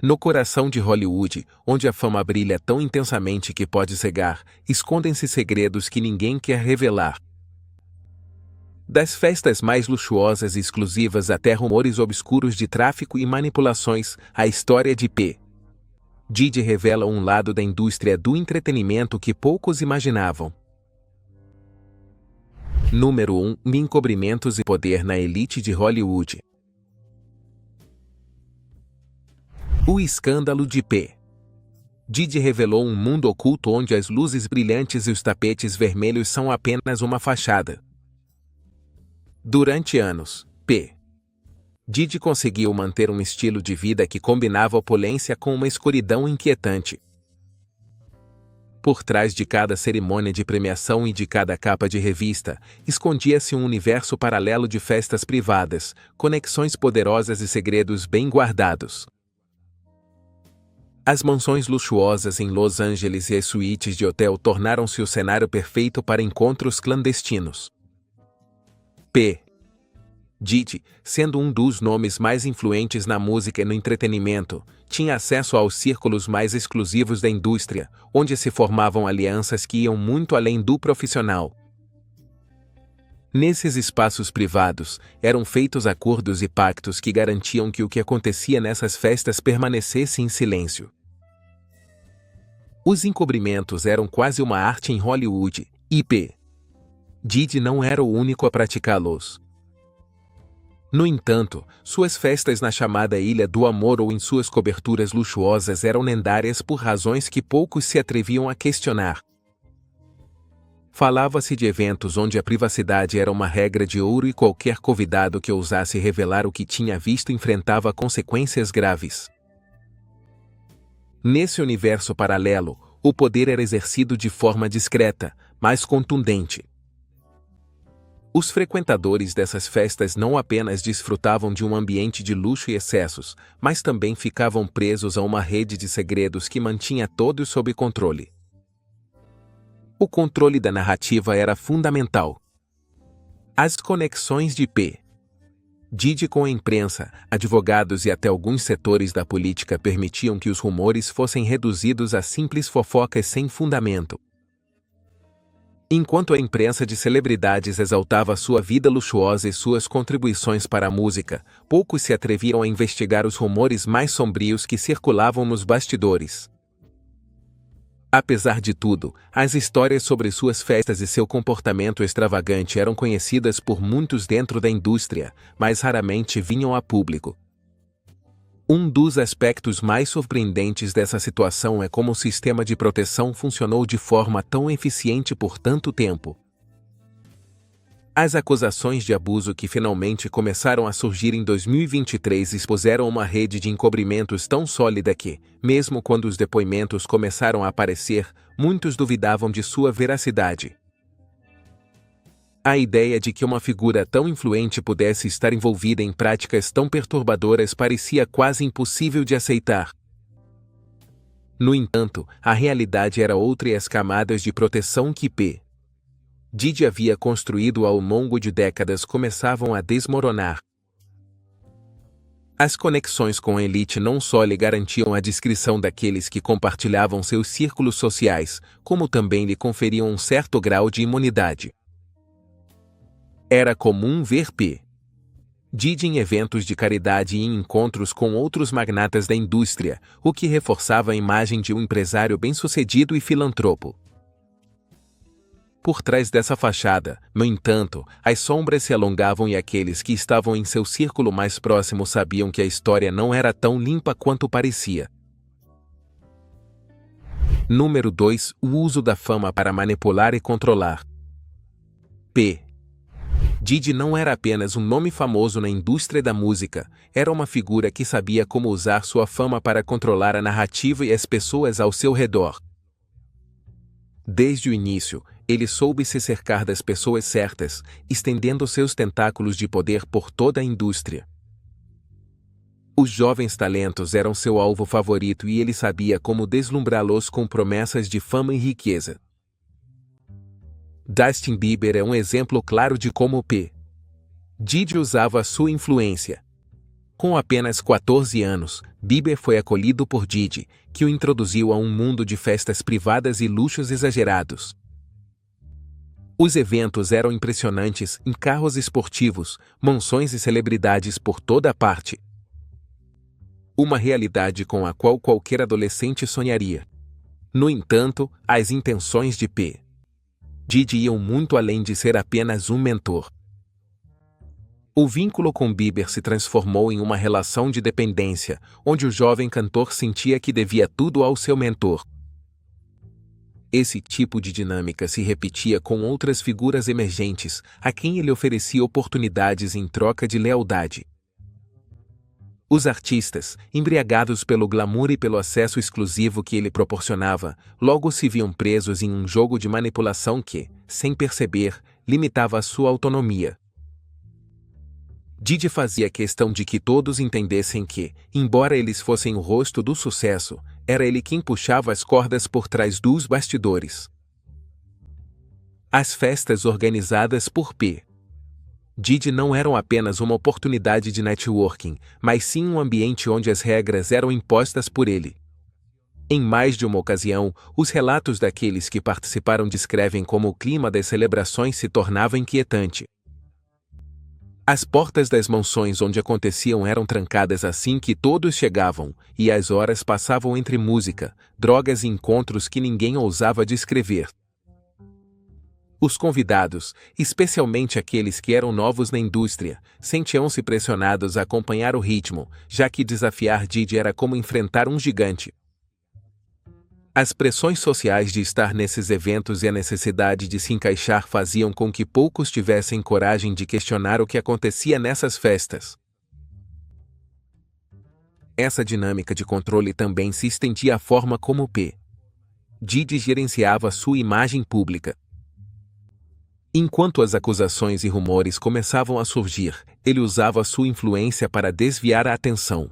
No coração de Hollywood, onde a fama brilha tão intensamente que pode cegar, escondem-se segredos que ninguém quer revelar. Das festas mais luxuosas e exclusivas até rumores obscuros de tráfico e manipulações, a história de P. Diddy revela um lado da indústria do entretenimento que poucos imaginavam. Número 1. Encobrimentos e poder na elite de Hollywood. O escândalo de P. Diddy revelou um mundo oculto onde as luzes brilhantes e os tapetes vermelhos são apenas uma fachada. Durante anos, P. Diddy conseguiu manter um estilo de vida que combinava opulência com uma escuridão inquietante. Por trás de cada cerimônia de premiação e de cada capa de revista, escondia-se um universo paralelo de festas privadas, conexões poderosas e segredos bem guardados. As mansões luxuosas em Los Angeles e as suítes de hotel tornaram-se o cenário perfeito para encontros clandestinos. P. Diddy, sendo um dos nomes mais influentes na música e no entretenimento, tinha acesso aos círculos mais exclusivos da indústria, onde se formavam alianças que iam muito além do profissional. Nesses espaços privados, eram feitos acordos e pactos que garantiam que o que acontecia nessas festas permanecesse em silêncio. Os encobrimentos eram quase uma arte em Hollywood, e P. Diddy não era o único a praticá-los. No entanto, suas festas na chamada Ilha do Amor ou em suas coberturas luxuosas eram lendárias por razões que poucos se atreviam a questionar. Falava-se de eventos onde a privacidade era uma regra de ouro e qualquer convidado que ousasse revelar o que tinha visto enfrentava consequências graves. Nesse universo paralelo, o poder era exercido de forma discreta, mas contundente. Os frequentadores dessas festas não apenas desfrutavam de um ambiente de luxo e excessos, mas também ficavam presos a uma rede de segredos que mantinha todos sob controle. O controle da narrativa era fundamental. As conexões de P. Diddy com a imprensa, advogados e até alguns setores da política permitiam que os rumores fossem reduzidos a simples fofocas sem fundamento. Enquanto a imprensa de celebridades exaltava sua vida luxuosa e suas contribuições para a música, poucos se atreviam a investigar os rumores mais sombrios que circulavam nos bastidores. Apesar de tudo, as histórias sobre suas festas e seu comportamento extravagante eram conhecidas por muitos dentro da indústria, mas raramente vinham a público. Um dos aspectos mais surpreendentes dessa situação é como o sistema de proteção funcionou de forma tão eficiente por tanto tempo. As acusações de abuso que finalmente começaram a surgir em 2023 expuseram uma rede de encobrimentos tão sólida que, mesmo quando os depoimentos começaram a aparecer, muitos duvidavam de sua veracidade. A ideia de que uma figura tão influente pudesse estar envolvida em práticas tão perturbadoras parecia quase impossível de aceitar. No entanto, a realidade era outra e as camadas de proteção que P. Diddy havia construído ao longo de décadas começavam a desmoronar. As conexões com a elite não só lhe garantiam a discrição daqueles que compartilhavam seus círculos sociais, como também lhe conferiam um certo grau de imunidade. Era comum ver P. Diddy em eventos de caridade e em encontros com outros magnatas da indústria, o que reforçava a imagem de um empresário bem-sucedido e filantropo. Por trás dessa fachada, no entanto, as sombras se alongavam e aqueles que estavam em seu círculo mais próximo sabiam que a história não era tão limpa quanto parecia. Número 2. O uso da fama para manipular e controlar. P. Diddy não era apenas um nome famoso na indústria da música, era uma figura que sabia como usar sua fama para controlar a narrativa e as pessoas ao seu redor. Desde o início, ele soube se cercar das pessoas certas, estendendo seus tentáculos de poder por toda a indústria. Os jovens talentos eram seu alvo favorito e ele sabia como deslumbrá-los com promessas de fama e riqueza. Justin Bieber é um exemplo claro de como P. Diddy usava sua influência. Com apenas 14 anos, Bieber foi acolhido por Diddy, que o introduziu a um mundo de festas privadas e luxos exagerados. Os eventos eram impressionantes, em carros esportivos, mansões e celebridades por toda a parte. Uma realidade com a qual qualquer adolescente sonharia. No entanto, as intenções de P. Diddy iam muito além de ser apenas um mentor. O vínculo com Bieber se transformou em uma relação de dependência, onde o jovem cantor sentia que devia tudo ao seu mentor. Esse tipo de dinâmica se repetia com outras figuras emergentes, a quem ele oferecia oportunidades em troca de lealdade. Os artistas, embriagados pelo glamour e pelo acesso exclusivo que ele proporcionava, logo se viam presos em um jogo de manipulação que, sem perceber, limitava a sua autonomia. Diddy fazia questão de que todos entendessem que, embora eles fossem o rosto do sucesso, era ele quem puxava as cordas por trás dos bastidores. As festas organizadas por P. Diddy não eram apenas uma oportunidade de networking, mas sim um ambiente onde as regras eram impostas por ele. Em mais de uma ocasião, os relatos daqueles que participaram descrevem como o clima das celebrações se tornava inquietante. As portas das mansões onde aconteciam eram trancadas assim que todos chegavam, e as horas passavam entre música, drogas e encontros que ninguém ousava descrever. Os convidados, especialmente aqueles que eram novos na indústria, sentiam-se pressionados a acompanhar o ritmo, já que desafiar Diddy era como enfrentar um gigante. As pressões sociais de estar nesses eventos e a necessidade de se encaixar faziam com que poucos tivessem coragem de questionar o que acontecia nessas festas. Essa dinâmica de controle também se estendia à forma como P. Diddy gerenciava sua imagem pública. Enquanto as acusações e rumores começavam a surgir, ele usava sua influência para desviar a atenção.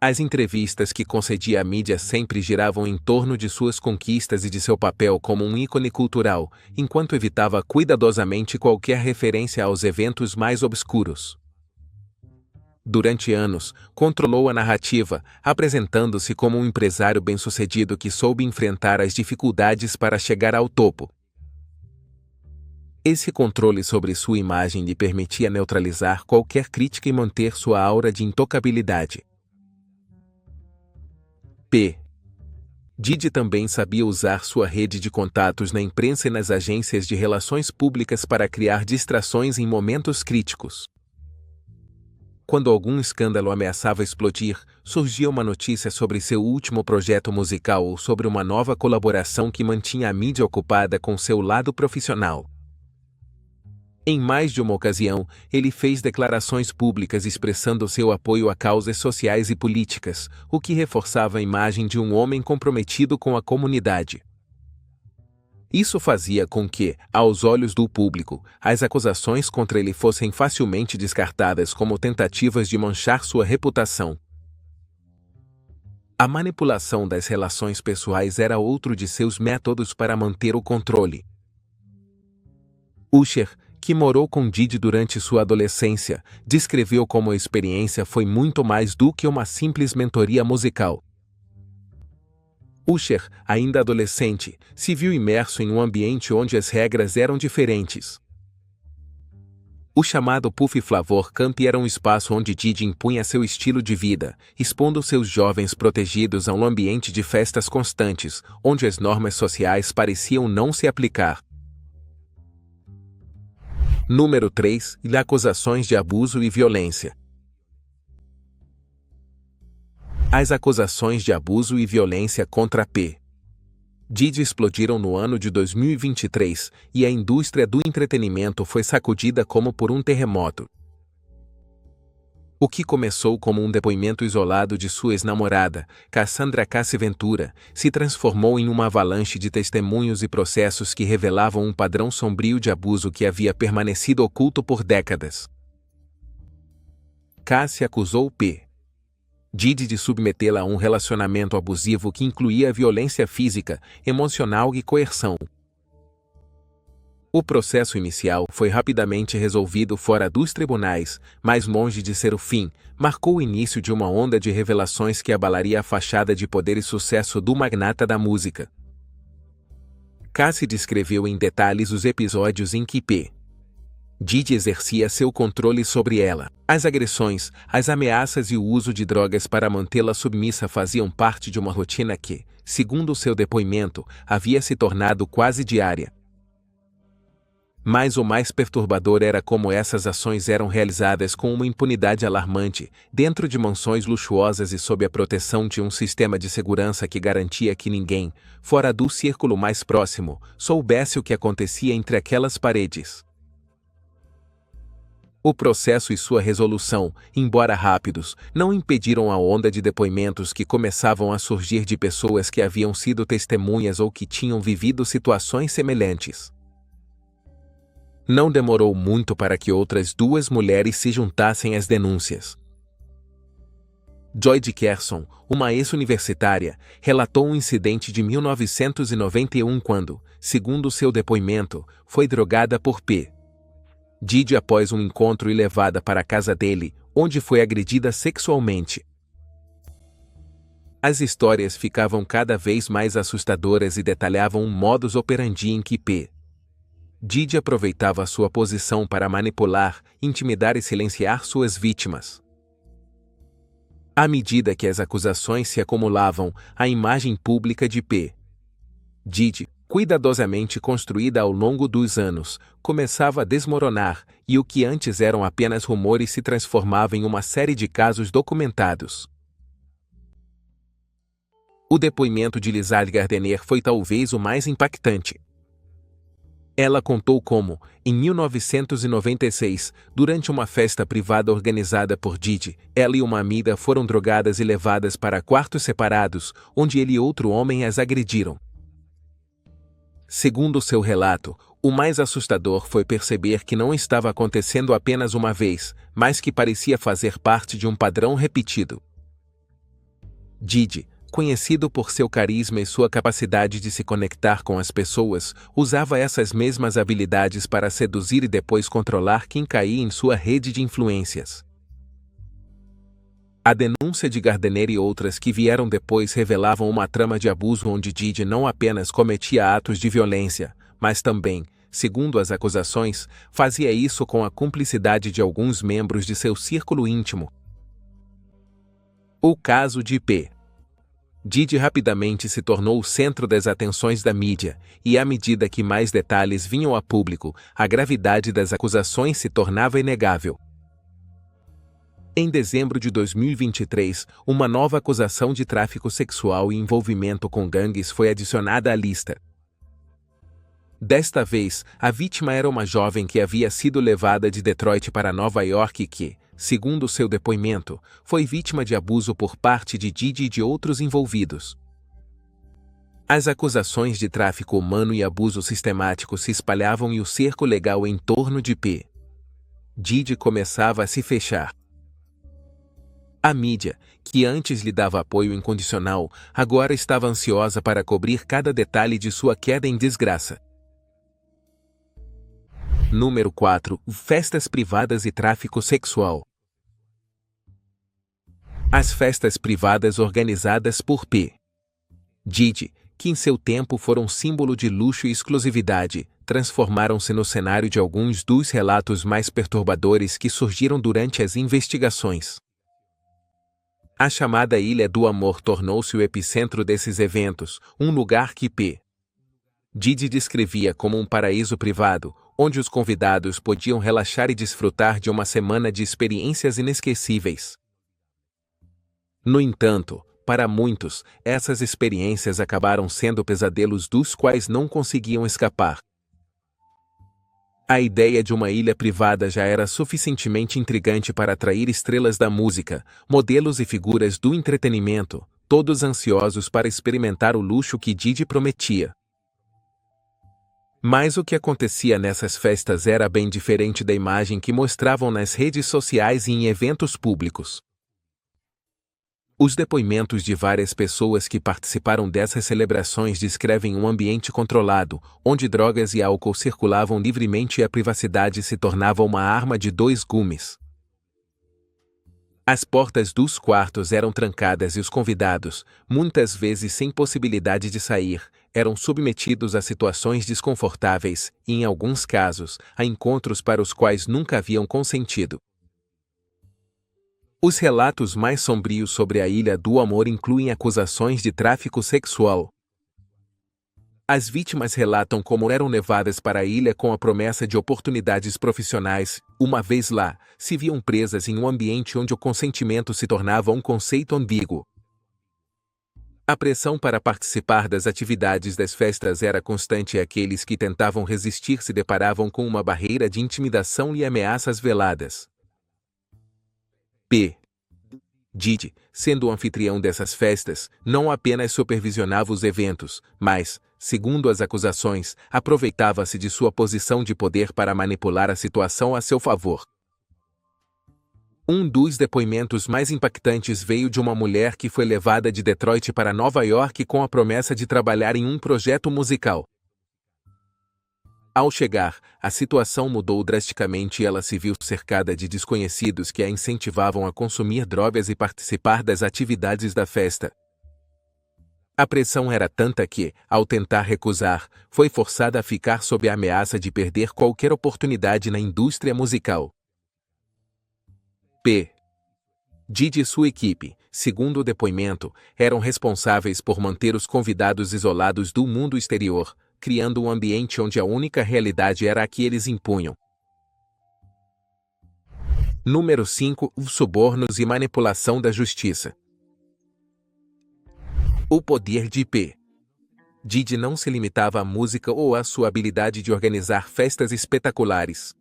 As entrevistas que concedia à mídia sempre giravam em torno de suas conquistas e de seu papel como um ícone cultural, enquanto evitava cuidadosamente qualquer referência aos eventos mais obscuros. Durante anos, controlou a narrativa, apresentando-se como um empresário bem-sucedido que soube enfrentar as dificuldades para chegar ao topo. Esse controle sobre sua imagem lhe permitia neutralizar qualquer crítica e manter sua aura de intocabilidade. P. Diddy também sabia usar sua rede de contatos na imprensa e nas agências de relações públicas para criar distrações em momentos críticos. Quando algum escândalo ameaçava explodir, surgia uma notícia sobre seu último projeto musical ou sobre uma nova colaboração que mantinha a mídia ocupada com seu lado profissional. Em mais de uma ocasião, ele fez declarações públicas expressando seu apoio a causas sociais e políticas, o que reforçava a imagem de um homem comprometido com a comunidade. Isso fazia com que, aos olhos do público, as acusações contra ele fossem facilmente descartadas como tentativas de manchar sua reputação. A manipulação das relações pessoais era outro de seus métodos para manter o controle. Usher, que morou com Diddy durante sua adolescência, descreveu como a experiência foi muito mais do que uma simples mentoria musical. Usher, ainda adolescente, se viu imerso em um ambiente onde as regras eram diferentes. O chamado Puff Flavor Camp era um espaço onde Diddy impunha seu estilo de vida, expondo seus jovens protegidos a um ambiente de festas constantes, onde as normas sociais pareciam não se aplicar. Número 3. Acusações de abuso e violência. As acusações de abuso e violência contra P. Diddy explodiram no ano de 2023, e a indústria do entretenimento foi sacudida como por um terremoto. O que começou como um depoimento isolado de sua ex-namorada, Cassandra Cassi Ventura, se transformou em uma avalanche de testemunhos e processos que revelavam um padrão sombrio de abuso que havia permanecido oculto por décadas. Cassi acusou P. Diddy de submetê-la a um relacionamento abusivo que incluía violência física, emocional e coerção. O processo inicial foi rapidamente resolvido fora dos tribunais, mas longe de ser o fim, marcou o início de uma onda de revelações que abalaria a fachada de poder e sucesso do magnata da música. Cassie descreveu em detalhes os episódios em que P. Diddy exercia seu controle sobre ela. As agressões, as ameaças e o uso de drogas para mantê-la submissa faziam parte de uma rotina que, segundo seu depoimento, havia se tornado quase diária. Mas o mais perturbador era como essas ações eram realizadas com uma impunidade alarmante, dentro de mansões luxuosas e sob a proteção de um sistema de segurança que garantia que ninguém, fora do círculo mais próximo, soubesse o que acontecia entre aquelas paredes. O processo e sua resolução, embora rápidos, não impediram a onda de depoimentos que começavam a surgir de pessoas que haviam sido testemunhas ou que tinham vivido situações semelhantes. Não demorou muito para que outras duas mulheres se juntassem às denúncias. Joy Dickerson, uma ex-universitária, relatou um incidente de 1991 quando, segundo seu depoimento, foi drogada por P. Diddy após um encontro e levada para a casa dele, onde foi agredida sexualmente. As histórias ficavam cada vez mais assustadoras e detalhavam um modus operandi em que P. Diddy aproveitava sua posição para manipular, intimidar e silenciar suas vítimas. À medida que as acusações se acumulavam, a imagem pública de P. Diddy, cuidadosamente construída ao longo dos anos, começava a desmoronar, e o que antes eram apenas rumores se transformava em uma série de casos documentados. O depoimento de Lizarde Gardner foi talvez o mais impactante. Ela contou como, em 1996, durante uma festa privada organizada por Diddy, ela e uma amiga foram drogadas e levadas para quartos separados, onde ele e outro homem as agrediram. Segundo seu relato, o mais assustador foi perceber que não estava acontecendo apenas uma vez, mas que parecia fazer parte de um padrão repetido. Diddy, conhecido por seu carisma e sua capacidade de se conectar com as pessoas, usava essas mesmas habilidades para seduzir e depois controlar quem caía em sua rede de influências. A denúncia de Gardner e outras que vieram depois revelavam uma trama de abuso onde Diddy não apenas cometia atos de violência, mas também, segundo as acusações, fazia isso com a cumplicidade de alguns membros de seu círculo íntimo. O caso de P. Diddy rapidamente se tornou o centro das atenções da mídia, e à medida que mais detalhes vinham a público, a gravidade das acusações se tornava inegável. Em dezembro de 2023, uma nova acusação de tráfico sexual e envolvimento com gangues foi adicionada à lista. Desta vez, a vítima era uma jovem que havia sido levada de Detroit para Nova York e que, segundo seu depoimento, foi vítima de abuso por parte de Diddy e de outros envolvidos. As acusações de tráfico humano e abuso sistemático se espalhavam e o cerco legal em torno de P. Diddy começava a se fechar. A mídia, que antes lhe dava apoio incondicional, agora estava ansiosa para cobrir cada detalhe de sua queda em desgraça. Número 4. Festas privadas e tráfico sexual. As festas privadas organizadas por P. Diddy, que em seu tempo foram símbolo de luxo e exclusividade, transformaram-se no cenário de alguns dos relatos mais perturbadores que surgiram durante as investigações. A chamada Ilha do Amor tornou-se o epicentro desses eventos, um lugar que P. Diddy descrevia como um paraíso privado, onde os convidados podiam relaxar e desfrutar de uma semana de experiências inesquecíveis. No entanto, para muitos, essas experiências acabaram sendo pesadelos dos quais não conseguiam escapar. A ideia de uma ilha privada já era suficientemente intrigante para atrair estrelas da música, modelos e figuras do entretenimento, todos ansiosos para experimentar o luxo que Diddy prometia. Mas o que acontecia nessas festas era bem diferente da imagem que mostravam nas redes sociais e em eventos públicos. Os depoimentos de várias pessoas que participaram dessas celebrações descrevem um ambiente controlado, onde drogas e álcool circulavam livremente e a privacidade se tornava uma arma de dois gumes. As portas dos quartos eram trancadas e os convidados, muitas vezes sem possibilidade de sair, eram submetidos a situações desconfortáveis e, em alguns casos, a encontros para os quais nunca haviam consentido. Os relatos mais sombrios sobre a Ilha do Amor incluem acusações de tráfico sexual. As vítimas relatam como eram levadas para a ilha com a promessa de oportunidades profissionais. Uma vez lá, se viam presas em um ambiente onde o consentimento se tornava um conceito ambíguo. A pressão para participar das atividades das festas era constante e aqueles que tentavam resistir se deparavam com uma barreira de intimidação e ameaças veladas. P. Diddy, sendo o anfitrião dessas festas, não apenas supervisionava os eventos, mas, segundo as acusações, aproveitava-se de sua posição de poder para manipular a situação a seu favor. Um dos depoimentos mais impactantes veio de uma mulher que foi levada de Detroit para Nova York com a promessa de trabalhar em um projeto musical. Ao chegar, a situação mudou drasticamente e ela se viu cercada de desconhecidos que a incentivavam a consumir drogas e participar das atividades da festa. A pressão era tanta que, ao tentar recusar, foi forçada a ficar sob a ameaça de perder qualquer oportunidade na indústria musical. P. Diddy e sua equipe, segundo o depoimento, eram responsáveis por manter os convidados isolados do mundo exterior, criando um ambiente onde a única realidade era a que eles impunham. Número 5. Os subornos e manipulação da justiça. O poder de P. Diddy não se limitava à música ou à sua habilidade de organizar festas espetaculares.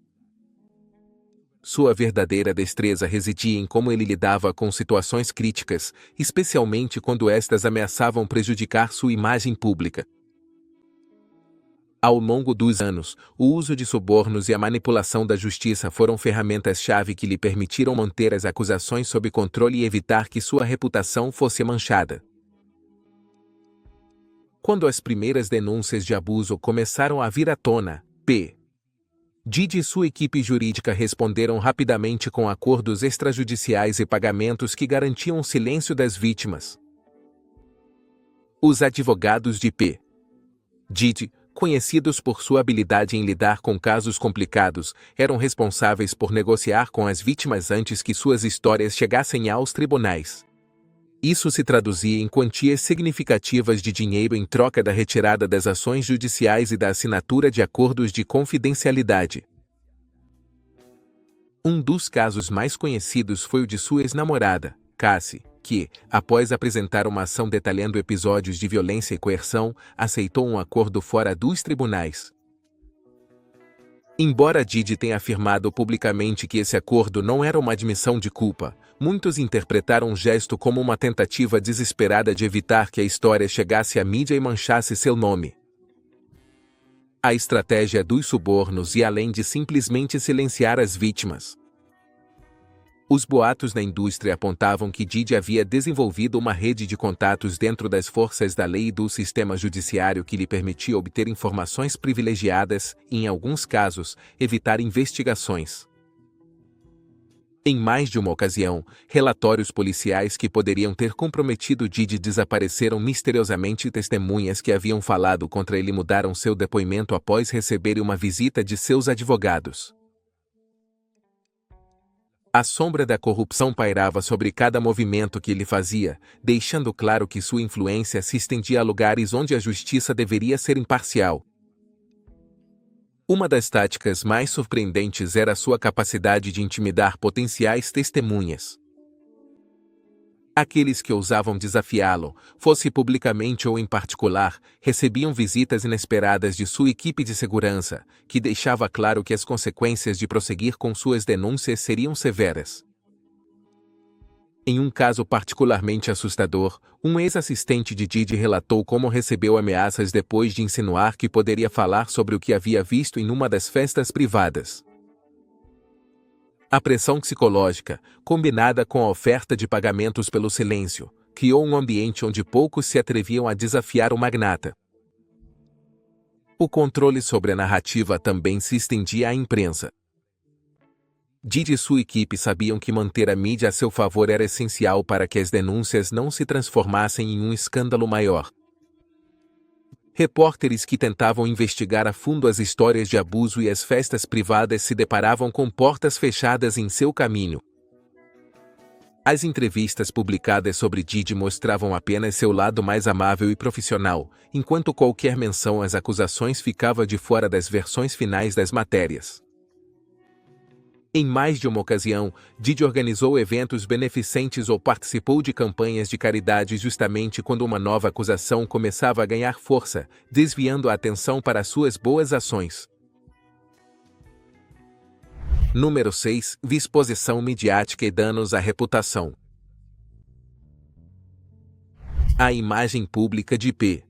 Sua verdadeira destreza residia em como ele lidava com situações críticas, especialmente quando estas ameaçavam prejudicar sua imagem pública. Ao longo dos anos, o uso de subornos e a manipulação da justiça foram ferramentas-chave que lhe permitiram manter as acusações sob controle e evitar que sua reputação fosse manchada. Quando as primeiras denúncias de abuso começaram a vir à tona, P. Diddy e sua equipe jurídica responderam rapidamente com acordos extrajudiciais e pagamentos que garantiam o silêncio das vítimas. Os advogados de P. Diddy, conhecidos por sua habilidade em lidar com casos complicados, eram responsáveis por negociar com as vítimas antes que suas histórias chegassem aos tribunais. Isso se traduzia em quantias significativas de dinheiro em troca da retirada das ações judiciais e da assinatura de acordos de confidencialidade. Um dos casos mais conhecidos foi o de sua ex-namorada, Cassie, que, após apresentar uma ação detalhando episódios de violência e coerção, aceitou um acordo fora dos tribunais. Embora Diddy tenha afirmado publicamente que esse acordo não era uma admissão de culpa, muitos interpretaram o gesto como uma tentativa desesperada de evitar que a história chegasse à mídia e manchasse seu nome. A estratégia dos subornos ia além de simplesmente silenciar as vítimas. Os boatos na indústria apontavam que Diddy havia desenvolvido uma rede de contatos dentro das forças da lei e do sistema judiciário que lhe permitia obter informações privilegiadas e, em alguns casos, evitar investigações. Em mais de uma ocasião, relatórios policiais que poderiam ter comprometido Diddy desapareceram misteriosamente e testemunhas que haviam falado contra ele mudaram seu depoimento após receberem uma visita de seus advogados. A sombra da corrupção pairava sobre cada movimento que ele fazia, deixando claro que sua influência se estendia a lugares onde a justiça deveria ser imparcial. Uma das táticas mais surpreendentes era sua capacidade de intimidar potenciais testemunhas. Aqueles que ousavam desafiá-lo, fosse publicamente ou em particular, recebiam visitas inesperadas de sua equipe de segurança, que deixava claro que as consequências de prosseguir com suas denúncias seriam severas. Em um caso particularmente assustador, um ex-assistente de Diddy relatou como recebeu ameaças depois de insinuar que poderia falar sobre o que havia visto em uma das festas privadas. A pressão psicológica, combinada com a oferta de pagamentos pelo silêncio, criou um ambiente onde poucos se atreviam a desafiar o magnata. O controle sobre a narrativa também se estendia à imprensa. Diddy e sua equipe sabiam que manter a mídia a seu favor era essencial para que as denúncias não se transformassem em um escândalo maior. Repórteres que tentavam investigar a fundo as histórias de abuso e as festas privadas se deparavam com portas fechadas em seu caminho. As entrevistas publicadas sobre Diddy mostravam apenas seu lado mais amável e profissional, enquanto qualquer menção às acusações ficava de fora das versões finais das matérias. Em mais de uma ocasião, Diddy organizou eventos beneficentes ou participou de campanhas de caridade justamente quando uma nova acusação começava a ganhar força, desviando a atenção para suas boas ações. Número 6. Exposição midiática e danos à reputação. A imagem pública de P.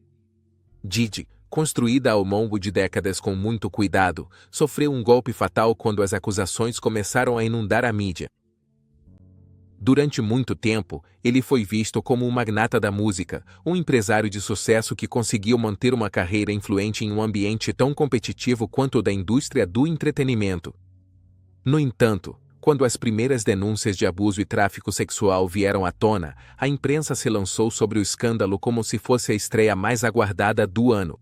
Diddy, construída ao longo de décadas com muito cuidado, sofreu um golpe fatal quando as acusações começaram a inundar a mídia. Durante muito tempo, ele foi visto como um magnata da música, um empresário de sucesso que conseguiu manter uma carreira influente em um ambiente tão competitivo quanto o da indústria do entretenimento. No entanto, quando as primeiras denúncias de abuso e tráfico sexual vieram à tona, a imprensa se lançou sobre o escândalo como se fosse a estreia mais aguardada do ano.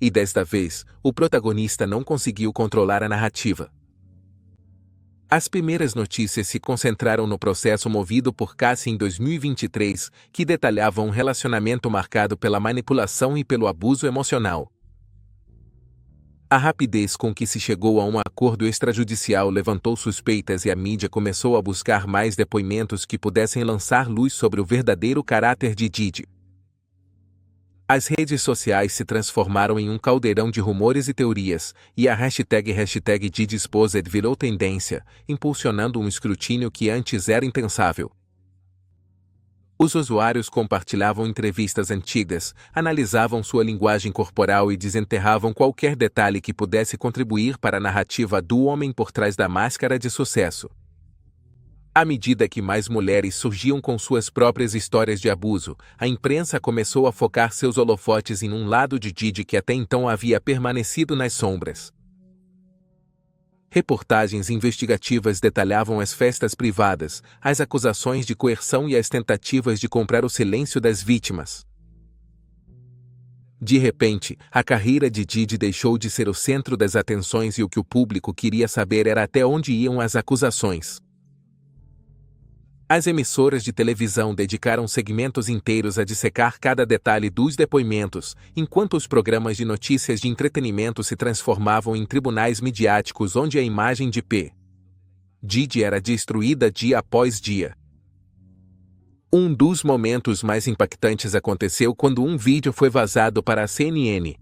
E desta vez, o protagonista não conseguiu controlar a narrativa. As primeiras notícias se concentraram no processo movido por Cassie em 2023, que detalhava um relacionamento marcado pela manipulação e pelo abuso emocional. A rapidez com que se chegou a um acordo extrajudicial levantou suspeitas e a mídia começou a buscar mais depoimentos que pudessem lançar luz sobre o verdadeiro caráter de Diddy. As redes sociais se transformaram em um caldeirão de rumores e teorias, e a hashtag #DiddyExposed virou tendência, impulsionando um escrutínio que antes era impensável. Os usuários compartilhavam entrevistas antigas, analisavam sua linguagem corporal e desenterravam qualquer detalhe que pudesse contribuir para a narrativa do homem por trás da máscara de sucesso. À medida que mais mulheres surgiam com suas próprias histórias de abuso, a imprensa começou a focar seus holofotes em um lado de Diddy que até então havia permanecido nas sombras. Reportagens investigativas detalhavam as festas privadas, as acusações de coerção e as tentativas de comprar o silêncio das vítimas. De repente, a carreira de Diddy deixou de ser o centro das atenções e o que o público queria saber era até onde iam as acusações. As emissoras de televisão dedicaram segmentos inteiros a dissecar cada detalhe dos depoimentos, enquanto os programas de notícias de entretenimento se transformavam em tribunais midiáticos onde a imagem de P. Diddy era destruída dia após dia. Um dos momentos mais impactantes aconteceu quando um vídeo foi vazado para a CNN.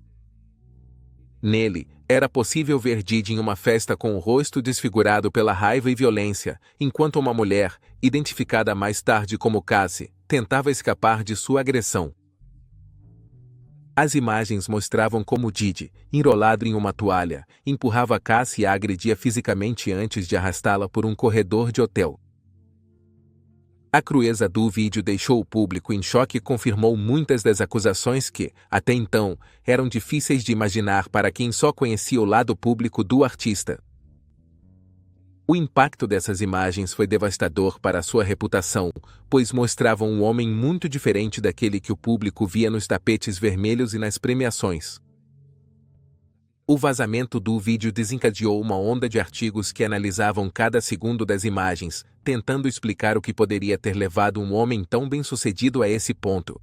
Nele, era possível ver Diddy em uma festa com o rosto desfigurado pela raiva e violência, enquanto uma mulher, identificada mais tarde como Cassie, tentava escapar de sua agressão. As imagens mostravam como Diddy, enrolado em uma toalha, empurrava Cassie e a agredia fisicamente antes de arrastá-la por um corredor de hotel. A crueza do vídeo deixou o público em choque e confirmou muitas das acusações que, até então, eram difíceis de imaginar para quem só conhecia o lado público do artista. O impacto dessas imagens foi devastador para sua reputação, pois mostravam um homem muito diferente daquele que o público via nos tapetes vermelhos e nas premiações. O vazamento do vídeo desencadeou uma onda de artigos que analisavam cada segundo das imagens, tentando explicar o que poderia ter levado um homem tão bem-sucedido a esse ponto.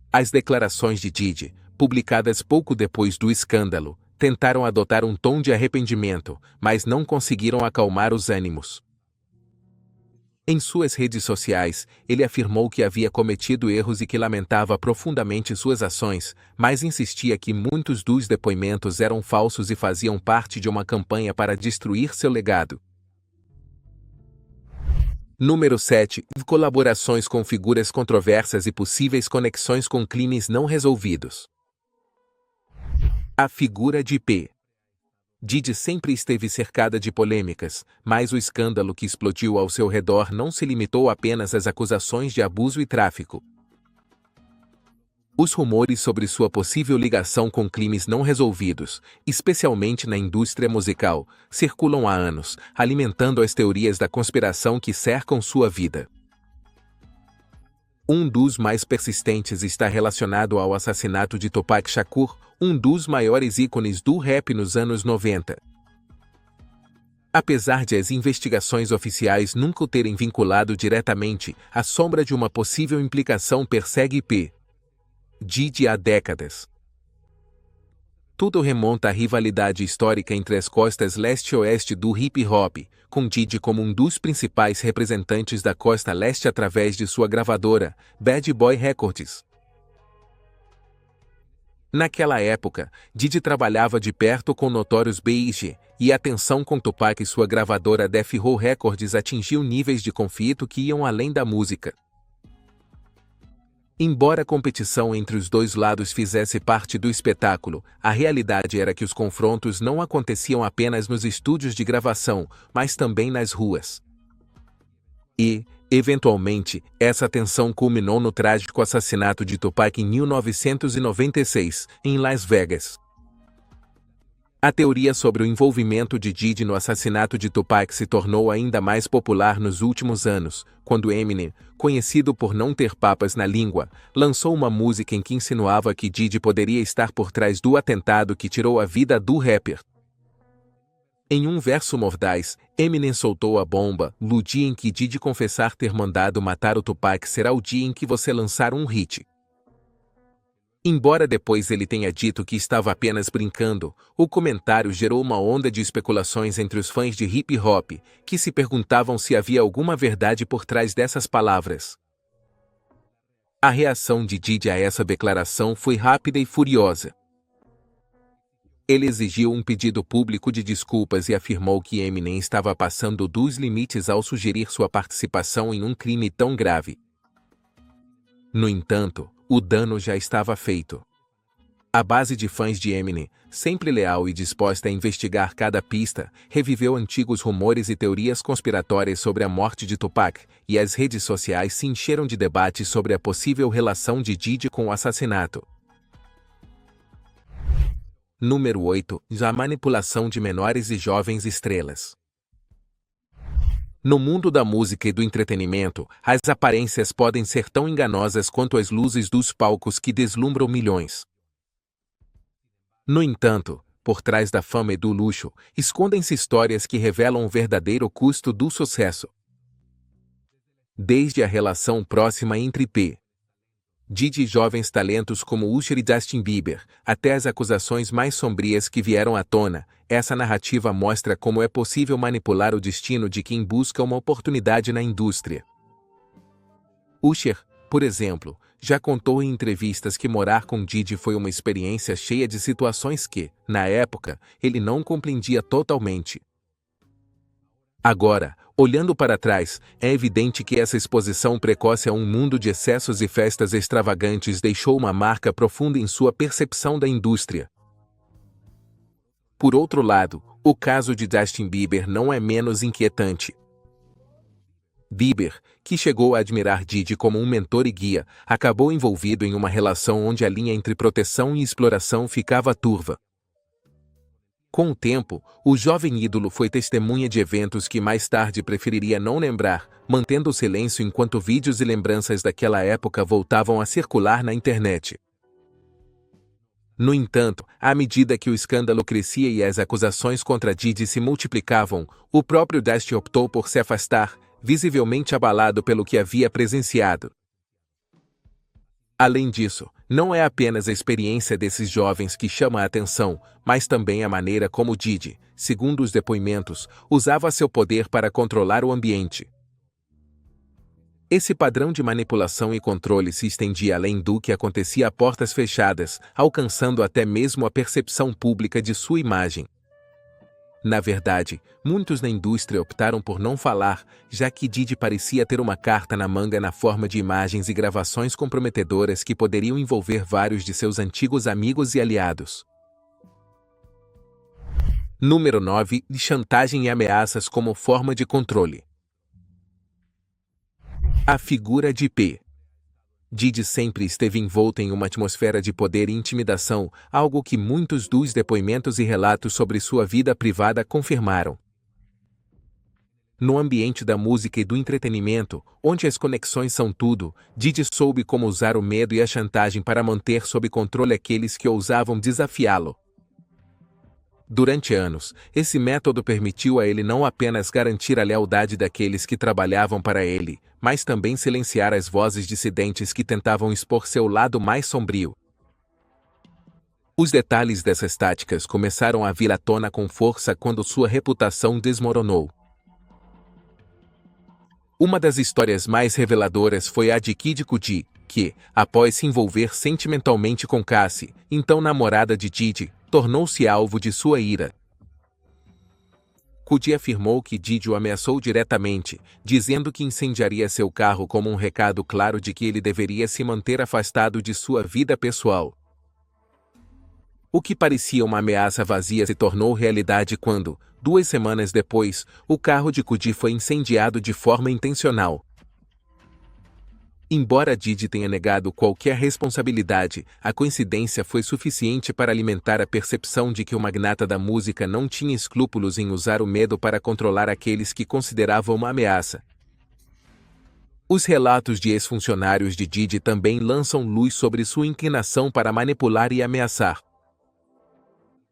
As declarações de Diddy, publicadas pouco depois do escândalo, tentaram adotar um tom de arrependimento, mas não conseguiram acalmar os ânimos. Em suas redes sociais, ele afirmou que havia cometido erros e que lamentava profundamente suas ações, mas insistia que muitos dos depoimentos eram falsos e faziam parte de uma campanha para destruir seu legado. Número 7. Colaborações com figuras controversas e possíveis conexões com crimes não resolvidos. A figura de P. Didi sempre esteve cercada de polêmicas, mas o escândalo que explodiu ao seu redor não se limitou apenas às acusações de abuso e tráfico. Os rumores sobre sua possível ligação com crimes não resolvidos, especialmente na indústria musical, circulam há anos, alimentando as teorias da conspiração que cercam sua vida. Um dos mais persistentes está relacionado ao assassinato de Tupac Shakur, um dos maiores ícones do rap nos anos 90. Apesar de as investigações oficiais nunca o terem vinculado diretamente, a sombra de uma possível implicação persegue P. Diddy há décadas. Tudo remonta à rivalidade histórica entre as costas leste e oeste do hip-hop, com Diddy como um dos principais representantes da costa leste através de sua gravadora, Bad Boy Records. Naquela época, Diddy trabalhava de perto com Notorious B.I.G., e a tensão com Tupac e sua gravadora Death Row Records atingiu níveis de conflito que iam além da música. Embora a competição entre os dois lados fizesse parte do espetáculo, a realidade era que os confrontos não aconteciam apenas nos estúdios de gravação, mas também nas ruas. E, eventualmente, essa tensão culminou no trágico assassinato de Tupac em 1996, em Las Vegas. A teoria sobre o envolvimento de Diddy no assassinato de Tupac se tornou ainda mais popular nos últimos anos, quando Eminem, conhecido por não ter papas na língua, lançou uma música em que insinuava que Diddy poderia estar por trás do atentado que tirou a vida do rapper. Em um verso mordaz, Eminem soltou a bomba: "No dia em que Diddy confessar ter mandado matar o Tupac será o dia em que você lançar um hit." Embora depois ele tenha dito que estava apenas brincando, o comentário gerou uma onda de especulações entre os fãs de hip-hop, que se perguntavam se havia alguma verdade por trás dessas palavras. A reação de Diddy a essa declaração foi rápida e furiosa. Ele exigiu um pedido público de desculpas e afirmou que Eminem estava passando dos limites ao sugerir sua participação em um crime tão grave. No entanto, o dano já estava feito. A base de fãs de Eminem, sempre leal e disposta a investigar cada pista, reviveu antigos rumores e teorias conspiratórias sobre a morte de Tupac, e as redes sociais se encheram de debates sobre a possível relação de Diddy com o assassinato. Número 8. A manipulação de menores e jovens estrelas. No mundo da música e do entretenimento, as aparências podem ser tão enganosas quanto as luzes dos palcos que deslumbram milhões. No entanto, por trás da fama e do luxo, escondem-se histórias que revelam o verdadeiro custo do sucesso. Desde a relação próxima entre P. Diddy e jovens talentos como Usher e Justin Bieber, até as acusações mais sombrias que vieram à tona, essa narrativa mostra como é possível manipular o destino de quem busca uma oportunidade na indústria. Usher, por exemplo, já contou em entrevistas que morar com Diddy foi uma experiência cheia de situações que, na época, ele não compreendia totalmente. Agora, olhando para trás, é evidente que essa exposição precoce a um mundo de excessos e festas extravagantes deixou uma marca profunda em sua percepção da indústria. Por outro lado, o caso de Justin Bieber não é menos inquietante. Bieber, que chegou a admirar Diddy como um mentor e guia, acabou envolvido em uma relação onde a linha entre proteção e exploração ficava turva. Com o tempo, o jovem ídolo foi testemunha de eventos que mais tarde preferiria não lembrar, mantendo o silêncio enquanto vídeos e lembranças daquela época voltavam a circular na internet. No entanto, à medida que o escândalo crescia e as acusações contra Diddy se multiplicavam, o próprio Dusty optou por se afastar, visivelmente abalado pelo que havia presenciado. Além disso, não é apenas a experiência desses jovens que chama a atenção, mas também a maneira como Diddy, segundo os depoimentos, usava seu poder para controlar o ambiente. Esse padrão de manipulação e controle se estendia além do que acontecia a portas fechadas, alcançando até mesmo a percepção pública de sua imagem. Na verdade, muitos na indústria optaram por não falar, já que Diddy parecia ter uma carta na manga na forma de imagens e gravações comprometedoras que poderiam envolver vários de seus antigos amigos e aliados. Número 9. Chantagem e ameaças como forma de controle. A figura de P. Diddy sempre esteve envolta em uma atmosfera de poder e intimidação, algo que muitos dos depoimentos e relatos sobre sua vida privada confirmaram. No ambiente da música e do entretenimento, onde as conexões são tudo, Diddy soube como usar o medo e a chantagem para manter sob controle aqueles que ousavam desafiá-lo. Durante anos, esse método permitiu a ele não apenas garantir a lealdade daqueles que trabalhavam para ele, mas também silenciar as vozes dissidentes que tentavam expor seu lado mais sombrio. Os detalhes dessas táticas começaram a vir à tona com força quando sua reputação desmoronou. Uma das histórias mais reveladoras foi a de Kid Cudi, que, após se envolver sentimentalmente com Cassie, então namorada de Diddy, tornou-se alvo de sua ira. Cudi afirmou que Diddy o ameaçou diretamente, dizendo que incendiaria seu carro como um recado claro de que ele deveria se manter afastado de sua vida pessoal. O que parecia uma ameaça vazia se tornou realidade quando, 2 semanas depois, o carro de Cudi foi incendiado de forma intencional. Embora Diddy tenha negado qualquer responsabilidade, a coincidência foi suficiente para alimentar a percepção de que o magnata da música não tinha escrúpulos em usar o medo para controlar aqueles que consideravam uma ameaça. Os relatos de ex-funcionários de Diddy também lançam luz sobre sua inclinação para manipular e ameaçar.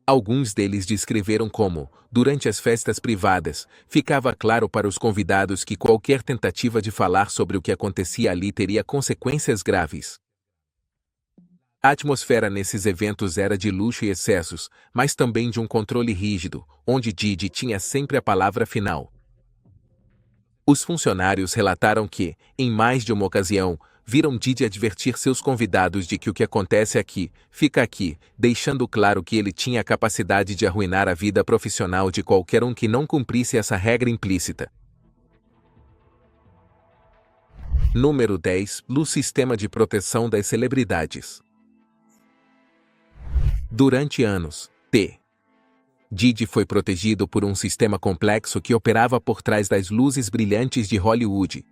Alguns deles descreveram como, durante as festas privadas, ficava claro para os convidados que qualquer tentativa de falar sobre o que acontecia ali teria consequências graves. A atmosfera nesses eventos era de luxo e excessos, mas também de um controle rígido, onde Diddy tinha sempre a palavra final. Os funcionários relataram que, em mais de uma ocasião, viram Diddy advertir seus convidados de que o que acontece aqui, fica aqui, deixando claro que ele tinha a capacidade de arruinar a vida profissional de qualquer um que não cumprisse essa regra implícita. Número 10. O sistema de proteção das celebridades. Durante anos, Diddy foi protegido por um sistema complexo que operava por trás das luzes brilhantes de Hollywood.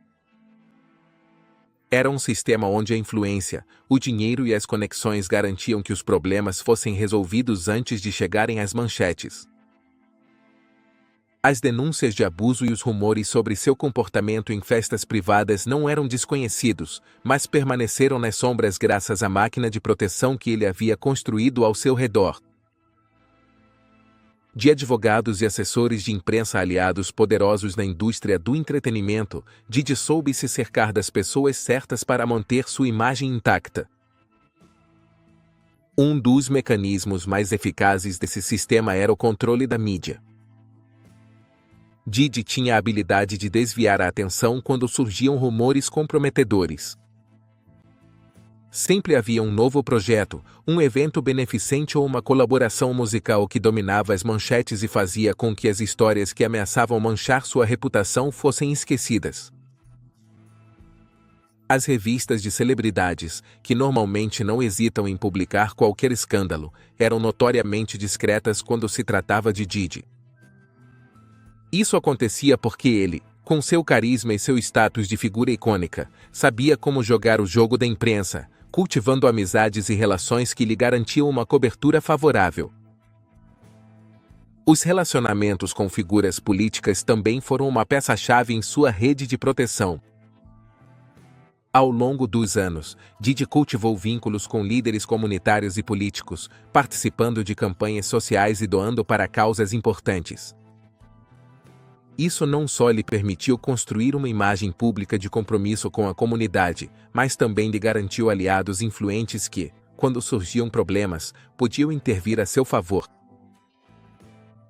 Era um sistema onde a influência, o dinheiro e as conexões garantiam que os problemas fossem resolvidos antes de chegarem às manchetes. As denúncias de abuso e os rumores sobre seu comportamento em festas privadas não eram desconhecidos, mas permaneceram nas sombras graças à máquina de proteção que ele havia construído ao seu redor. De advogados e assessores de imprensa aliados poderosos na indústria do entretenimento, Diddy soube se cercar das pessoas certas para manter sua imagem intacta. Um dos mecanismos mais eficazes desse sistema era o controle da mídia. Diddy tinha a habilidade de desviar a atenção quando surgiam rumores comprometedores. Sempre havia um novo projeto, um evento beneficente ou uma colaboração musical que dominava as manchetes e fazia com que as histórias que ameaçavam manchar sua reputação fossem esquecidas. As revistas de celebridades, que normalmente não hesitam em publicar qualquer escândalo, eram notoriamente discretas quando se tratava de Diddy. Isso acontecia porque ele, com seu carisma e seu status de figura icônica, sabia como jogar o jogo da imprensa, cultivando amizades e relações que lhe garantiam uma cobertura favorável. Os relacionamentos com figuras políticas também foram uma peça-chave em sua rede de proteção. Ao longo dos anos, Diddy cultivou vínculos com líderes comunitários e políticos, participando de campanhas sociais e doando para causas importantes. Isso não só lhe permitiu construir uma imagem pública de compromisso com a comunidade, mas também lhe garantiu aliados influentes que, quando surgiam problemas, podiam intervir a seu favor.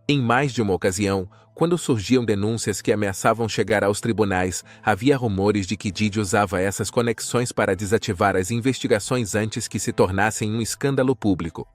Em mais de uma ocasião, quando surgiam denúncias que ameaçavam chegar aos tribunais, havia rumores de que Diddy usava essas conexões para desativar as investigações antes que se tornassem um escândalo público.